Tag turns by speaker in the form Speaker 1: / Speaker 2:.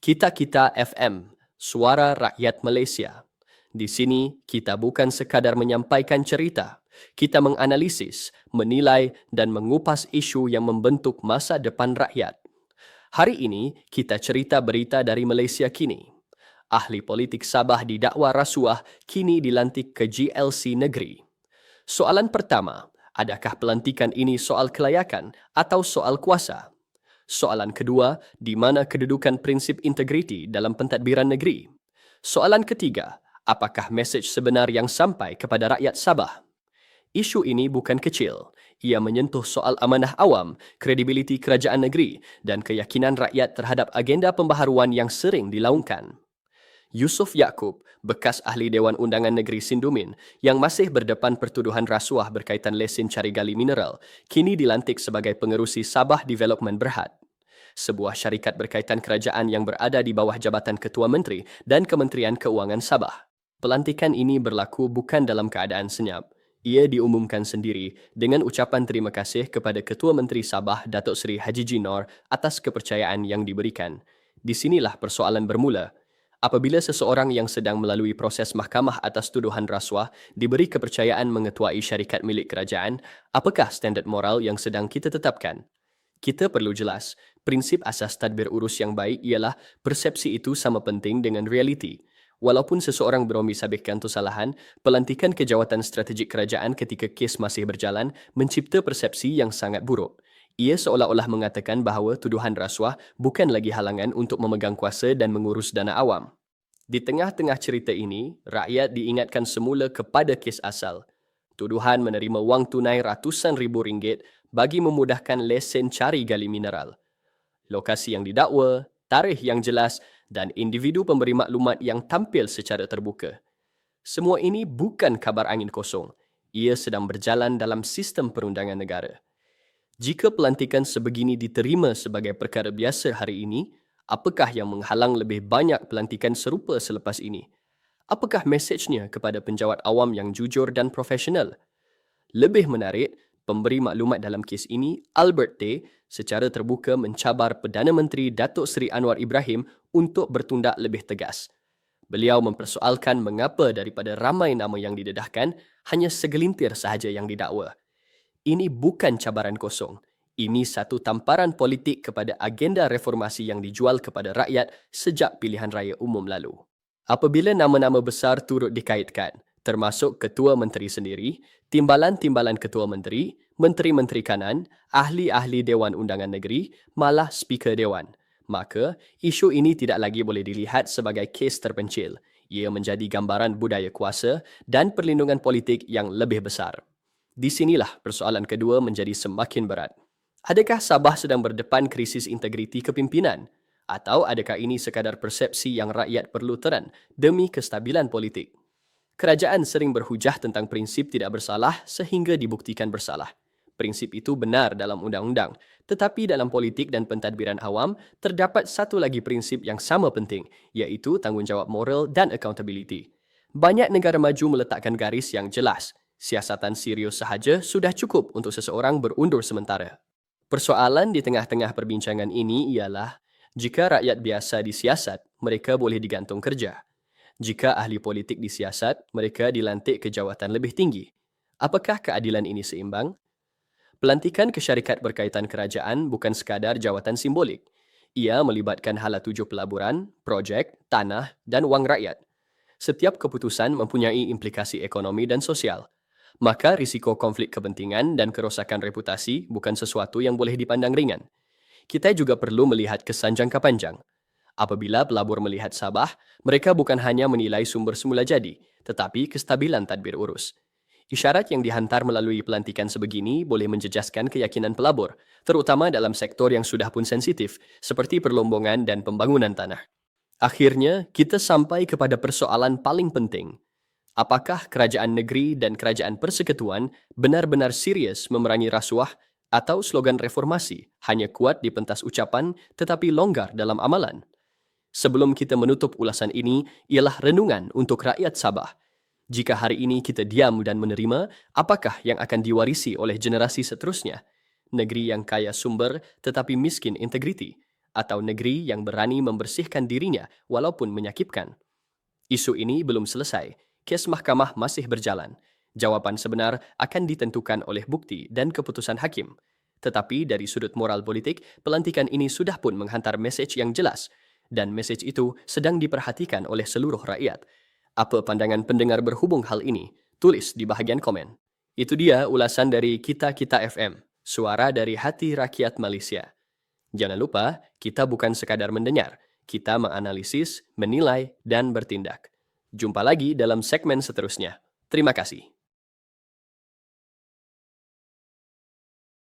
Speaker 1: Kita-Kita FM, Suara Rakyat Malaysia. Di sini, kita bukan sekadar menyampaikan cerita. Kita menganalisis, menilai dan mengupas isu yang membentuk masa depan rakyat. Hari ini, kita cerita berita dari Malaysia kini. Ahli politik Sabah didakwa rasuah kini dilantik ke GLC Negeri. Soalan pertama, adakah pelantikan ini soal kelayakan atau soal kuasa? Soalan kedua, di mana kedudukan prinsip integriti dalam pentadbiran negeri? Soalan ketiga, apakah mesej sebenar yang sampai kepada rakyat Sabah? Isu ini bukan kecil. Ia menyentuh soal amanah awam, kredibiliti kerajaan negeri dan keyakinan rakyat terhadap agenda pembaharuan yang sering dilaungkan. Yusof Yaakob, bekas ahli Dewan Undangan Negeri Sindumin yang masih berdepan pertuduhan rasuah berkaitan lesen cari gali mineral, kini dilantik sebagai pengerusi Sabah Development Berhad, sebuah syarikat berkaitan kerajaan yang berada di bawah Jabatan Ketua Menteri dan Kementerian Keuangan Sabah. Pelantikan ini berlaku bukan dalam keadaan senyap. Ia diumumkan sendiri dengan ucapan terima kasih kepada Ketua Menteri Sabah Datuk Seri Haji Jinor atas kepercayaan yang diberikan. Di sinilah persoalan bermula. Apabila seseorang yang sedang melalui proses mahkamah atas tuduhan rasuah diberi kepercayaan mengetuai syarikat milik kerajaan, apakah standard moral yang sedang kita tetapkan? Kita perlu jelas, prinsip asas tadbir urus yang baik ialah persepsi itu sama penting dengan realiti. Walaupun seseorang beromi sabitkan kesalahan, pelantikan ke jawatan strategik kerajaan ketika kes masih berjalan mencipta persepsi yang sangat buruk. Ia seolah-olah mengatakan bahawa tuduhan rasuah bukan lagi halangan untuk memegang kuasa dan mengurus dana awam. Di tengah-tengah cerita ini, rakyat diingatkan semula kepada kes asal. Tuduhan menerima wang tunai ratusan ribu ringgit bagi memudahkan lesen cari gali mineral. Lokasi yang didakwa, tarikh yang jelas dan individu pemberi maklumat yang tampil secara terbuka. Semua ini bukan kabar angin kosong. Ia sedang berjalan dalam sistem perundangan negara. Jika pelantikan sebegini diterima sebagai perkara biasa hari ini, apakah yang menghalang lebih banyak pelantikan serupa selepas ini? Apakah mesejnya kepada penjawat awam yang jujur dan profesional? Lebih menarik, pemberi maklumat dalam kes ini, Albert Tay, secara terbuka mencabar Perdana Menteri Datuk Seri Anwar Ibrahim untuk bertindak lebih tegas. Beliau mempersoalkan mengapa daripada ramai nama yang didedahkan, hanya segelintir sahaja yang didakwa. Ini bukan cabaran kosong. Ini satu tamparan politik kepada agenda reformasi yang dijual kepada rakyat sejak pilihan raya umum lalu. Apabila nama-nama besar turut dikaitkan, termasuk Ketua Menteri sendiri, timbalan-timbalan Ketua Menteri, Menteri-Menteri Kanan, ahli-ahli Dewan Undangan Negeri, malah Speaker Dewan, maka isu ini tidak lagi boleh dilihat sebagai kes terpencil. Ia menjadi gambaran budaya kuasa dan perlindungan politik yang lebih besar. Di sinilah persoalan kedua menjadi semakin berat. Adakah Sabah sedang berdepan krisis integriti kepimpinan? Atau adakah ini sekadar persepsi yang rakyat perlu teran demi kestabilan politik? Kerajaan sering berhujah tentang prinsip tidak bersalah sehingga dibuktikan bersalah. Prinsip itu benar dalam undang-undang, tetapi dalam politik dan pentadbiran awam, terdapat satu lagi prinsip yang sama penting, iaitu tanggungjawab moral dan accountability. Banyak negara maju meletakkan garis yang jelas. Siasatan serius sahaja sudah cukup untuk seseorang berundur sementara. Persoalan di tengah-tengah perbincangan ini ialah, jika rakyat biasa disiasat, mereka boleh digantung kerja. Jika ahli politik disiasat, mereka dilantik ke jawatan lebih tinggi. Apakah keadilan ini seimbang? Pelantikan ke syarikat berkaitan kerajaan bukan sekadar jawatan simbolik. Ia melibatkan hala tuju pelaburan, projek, tanah dan wang rakyat. Setiap keputusan mempunyai implikasi ekonomi dan sosial. Maka risiko konflik kepentingan dan kerosakan reputasi bukan sesuatu yang boleh dipandang ringan. Kita juga perlu melihat kesan jangka panjang. Apabila pelabur melihat Sabah, mereka bukan hanya menilai sumber semula jadi, tetapi kestabilan tadbir urus. Isyarat yang dihantar melalui pelantikan sebegini boleh menjejaskan keyakinan pelabur, terutama dalam sektor yang sudah pun sensitif, seperti perlombongan dan pembangunan tanah. Akhirnya, kita sampai kepada persoalan paling penting. Apakah kerajaan negeri dan kerajaan persekutuan benar-benar serius memerangi rasuah atau slogan reformasi hanya kuat di pentas ucapan tetapi longgar dalam amalan? Sebelum kita menutup ulasan ini, ialah renungan untuk rakyat Sabah. Jika hari ini kita diam dan menerima, apakah yang akan diwarisi oleh generasi seterusnya? Negeri yang kaya sumber tetapi miskin integriti? atau negeri yang berani membersihkan dirinya walaupun menyakitkan? Isu ini belum selesai. Kes mahkamah masih berjalan. Jawaban sebenar akan ditentukan oleh bukti dan keputusan hakim. Tetapi dari sudut moral politik, pelantikan ini sudah pun menghantar mesej yang jelas. Dan mesej itu sedang diperhatikan oleh seluruh rakyat. Apa pandangan pendengar berhubung hal ini? Tulis di bahagian komen. Itu dia ulasan dari Kita FM, suara dari hati rakyat Malaysia. Jangan lupa, kita bukan sekadar mendengar, kita menganalisis, menilai, dan bertindak. Jumpa lagi dalam segmen seterusnya. Terima kasih.